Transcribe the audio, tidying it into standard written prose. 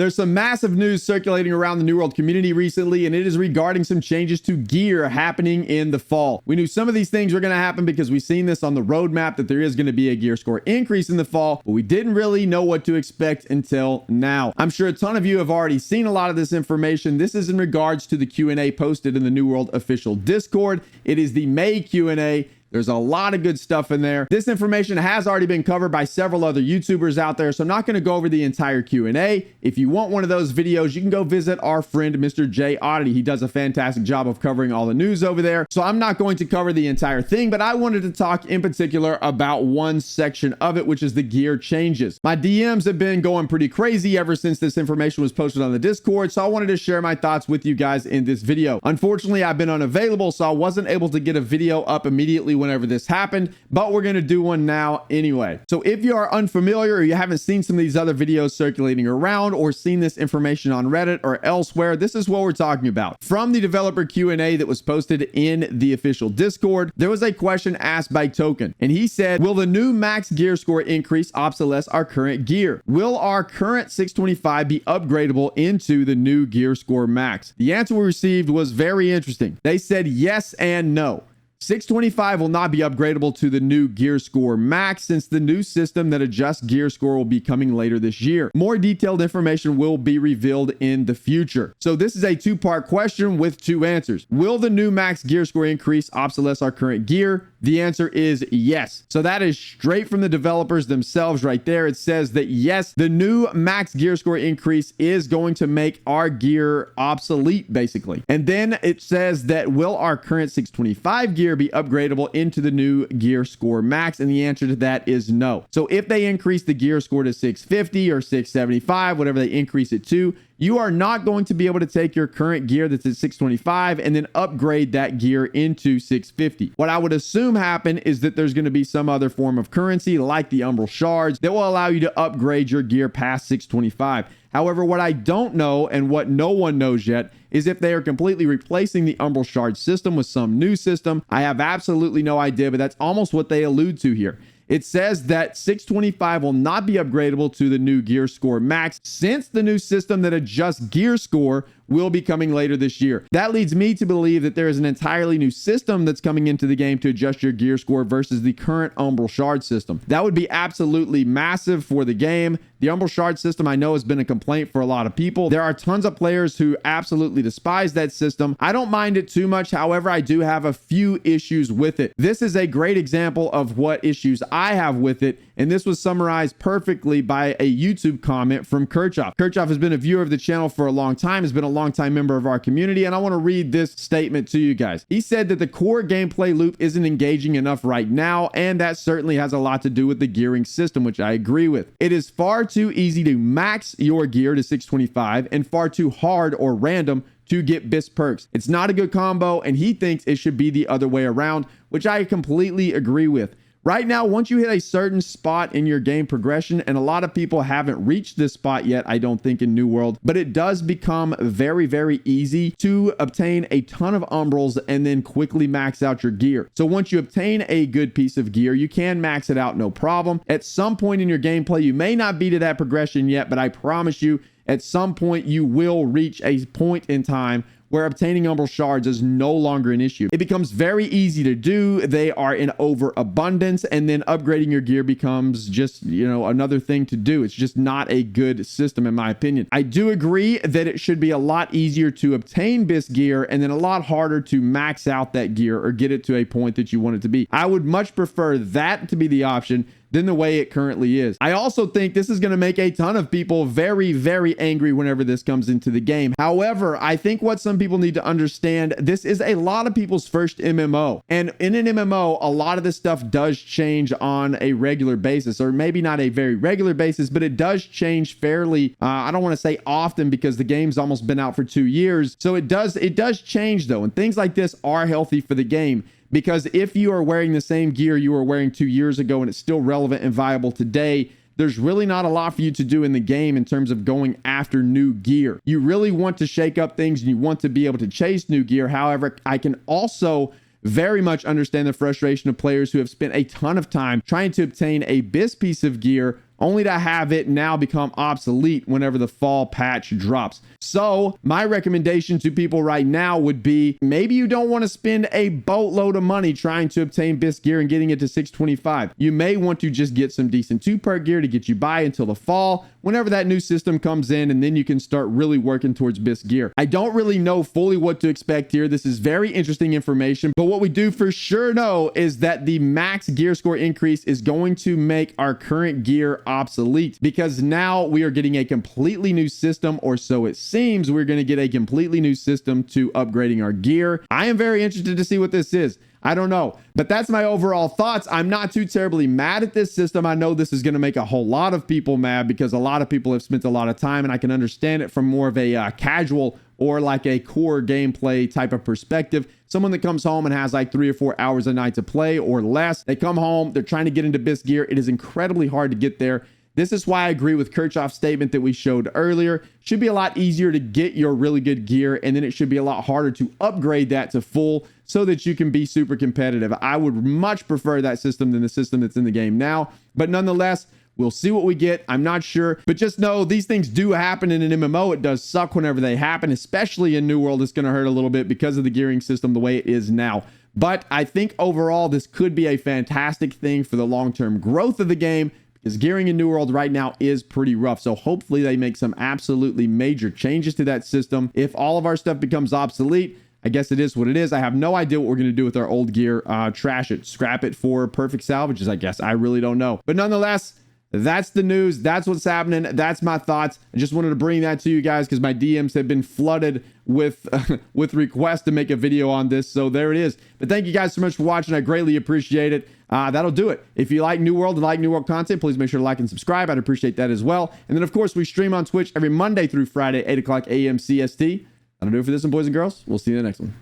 There's some massive news circulating around the New World community recently, and it is regarding some changes to gear happening in the fall. We knew some of these things were going to happen because we've seen this on the roadmap that there is going to be a gear score increase in the fall, but we didn't really know what to expect until now. I'm sure a ton of you have already seen a lot of this information. This is in regards to the Q&A posted in the New World official Discord. It is the May Q&A. There's a lot of good stuff in there. This information has already been covered by several other YouTubers out there, so I'm not going to go over the entire Q&A. If you want one of those videos, you can go visit our friend, Mr. J Oddity. He does a fantastic job of covering all the news over there. So I'm not going to cover the entire thing, but I wanted to talk in particular about one section of it, which is the gear changes. My DMs have been going pretty crazy ever since this information was posted on the Discord, so I wanted to share my thoughts with you guys in this video. Unfortunately, I've been unavailable, so I wasn't able to get a video up immediately whenever this happened, but we're going to do one now anyway. So if you are unfamiliar or you haven't seen some of these other videos circulating around or seen this information on Reddit or elsewhere, this is what we're talking about. From the developer Q&A that was posted in the official Discord, there was a question asked by Token, and he said, will the new max gear score increase obsolete our current gear? Will our current 625 be upgradable into the new gear score max? The answer we received was very interesting. They said yes and no. 625 will not be upgradable to the new gear score max since the new system that adjusts gear score will be coming later this year. More detailed information will be revealed in the future. So this is a two-part question with two answers. Will the new max gear score increase obsolete our current gear? The answer is yes. So that is straight from the developers themselves right there. It says that yes, the new max gear score increase is going to make our gear obsolete basically. And then it says that will our current 625 gear be upgradable into the new gear score max? And the answer to that is no. So if they increase the gear score to 650 or 675, whatever they increase it to, you are not going to be able to take your current gear that's at 625 and then upgrade that gear into 650. What I would assume happen is that there's going to be some other form of currency like the Umbral Shards that will allow you to upgrade your gear past 625. However, what I don't know and what no one knows yet is if they are completely replacing the Umbral Shard system with some new system. I have absolutely no idea, but that's almost what they allude to here. It says that 625 will not be upgradable to the new gear score max since the new system that adjusts gear score will be coming later this year. That leads me to believe that there is an entirely new system that's coming into the game to adjust your gear score versus the current Umbral Shard system. That would be absolutely massive for the game. The Umbral Shard system I know has been a complaint for a lot of people. There are tons of players who absolutely despise that system. I don't mind it too much. However, I do have a few issues with it. This is a great example of what issues I have with it, and this was summarized perfectly by a YouTube comment from Kirchhoff. Kirchhoff has been a viewer of the channel for a long time, has been a longtime member of our community, and I want to read this statement to you guys. He said that the core gameplay loop isn't engaging enough right now, and that certainly has a lot to do with the gearing system, which I agree with. It is far too easy to max your gear to 625 and far too hard or random to get BIS perks. It's not a good combo, and he thinks it should be the other way around, which I completely agree with. Right now, once you hit a certain spot in your game progression, and a lot of people haven't reached this spot yet, I don't think, in New World, but it does become very, very easy to obtain a ton of Umbrals and then quickly max out your gear. So once you obtain a good piece of gear, you can max it out no problem. At some point in your gameplay, you may not be to that progression yet, but I promise you, at some point, you will reach a point in time where obtaining Umbral Shards is no longer an issue. It becomes very easy to do. They are in overabundance, and then upgrading your gear becomes just, another thing to do. It's just not a good system, in my opinion. I do agree that it should be a lot easier to obtain BIS gear and then a lot harder to max out that gear or get it to a point that you want it to be. I would much prefer that to be the option than the way it currently is. I also think this is going to make a ton of people very, very angry whenever this comes into the game. However, I think what some people need to understand, this is a lot of people's first MMO. And in an MMO, a lot of this stuff does change on a regular basis, or maybe not a very regular basis, but it does change fairly, I don't want to say often because the game's almost been out for 2 years. So it does change though. And things like this are healthy for the game. Because if you are wearing the same gear you were wearing 2 years ago and it's still relevant and viable today, there's really not a lot for you to do in the game in terms of going after new gear. You really want to shake up things and you want to be able to chase new gear. However, I can also very much understand the frustration of players who have spent a ton of time trying to obtain a BIS piece of gear only to have it now become obsolete whenever the fall patch drops. So my recommendation to people right now would be, maybe you don't want to spend a boatload of money trying to obtain BIS gear and getting it to 625. You may want to just get some decent 2-perk gear to get you by until the fall, whenever that new system comes in, and then you can start really working towards BIS gear. I don't really know fully what to expect here. This is very interesting information, but what we do for sure know is that the max gear score increase is going to make our current gear obsolete, because now we are getting a completely new system, or so it seems. We're going to get a completely new system to upgrading our gear. I am very interested to see what this is. I don't know, but that's my overall thoughts. I'm not too terribly mad at this system. I know this is going to make a whole lot of people mad, because a lot of people have spent a lot of time, and I can understand it from more of a casual or like a core gameplay type of perspective. Someone that comes home and has like 3 or 4 hours a night to play or less, they come home, they're trying to get into BIS gear. It is incredibly hard to get there. This is why I agree with Kirchhoff's statement that we showed earlier. Should be a lot easier to get your really good gear, and then it should be a lot harder to upgrade that to full so that you can be super competitive. I would much prefer that system than the system that's in the game now, but nonetheless, we'll see what we get. I'm not sure, but just know these things do happen in an MMO. It does suck whenever they happen, especially in New World. It's going to hurt a little bit because of the gearing system the way it is now. But I think overall, this could be a fantastic thing for the long-term growth of the game, because gearing in New World right now is pretty rough. So hopefully they make some absolutely major changes to that system. If all of our stuff becomes obsolete, I guess it is what it is. I have no idea what we're going to do with our old gear. Trash it, scrap it for perfect salvages, I guess. I really don't know. But nonetheless, that's the news. That's what's happening. That's my thoughts. I just wanted to bring that to you guys because my DMs have been flooded with with requests to make a video on this. So there it is. But thank you guys so much for watching. I greatly appreciate it. That'll do it. If you like New World and like New World content, please make sure to like and subscribe. I'd appreciate that as well. And then, of course, we stream on Twitch every Monday through Friday, 8 o'clock a.m. CST. That'll do it for this one, boys and girls. We'll see you in the next one.